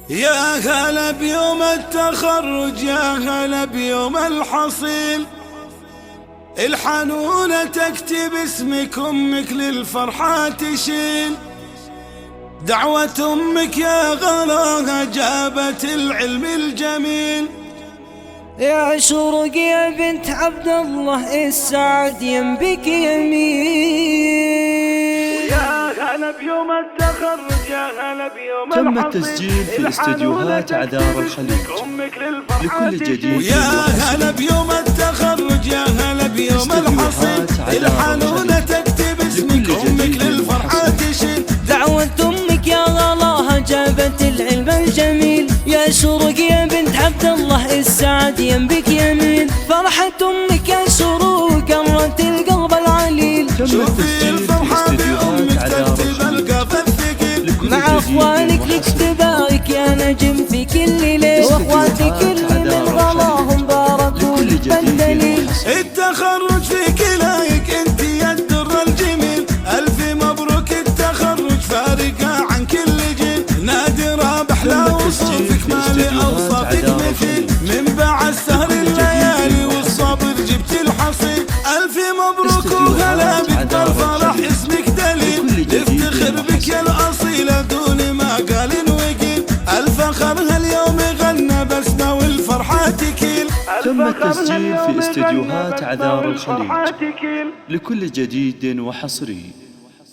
يا هلا بيوم التخرج، يا هلا بيوم الحصيل، الحنونة تكتب اسمك، أمك للفرحة تشيل. دعوة أمك يا غلاها جابت العلم الجميل. يا شروق يا بنت عبد الله السعد ينبك يمين. يا هلا بيوم التخرج، يا هلا بيوم تم التسجيل في استديوهات عذار الخليج لكل جديد. يا هلا بيوم التخرج، يا هلا بيوم الحصيل، الحنونة تكتب اسمك، أمك للفرحة تشيل. دعوة أمك يا غلاها جابت العلم الجميل. يا شروق يا بنت عبد الله السعد ينبك يمين. فرحة أمك يا شروق قرت القلب العليل. شوفي الفرحة بأمك تكتب القلب الثقيل. مع أخوانك نكتبارك يا نجم في كل ليل، وأخواتي كل من غلاهم باركوا بالدليل. التخرج في كلايك انت يا الدر الجميل، ألف مبروك التخرج فارقة عن كل جيل. نادرة بأحلى وصوفك ما لأوصافك مثيل، من بعد سهر الليالي والصبر جبت الحصيل. ألف مبروك وهلا بك بالفرح اسمك دليل، نفتخر بك يا الأصيلة دون ما قال وقيل. الفخر هاليوم غنى بسمة والفرحة تكيل. تم التسجيل في استديوهات عذار الخليج لكل جديد وحصري.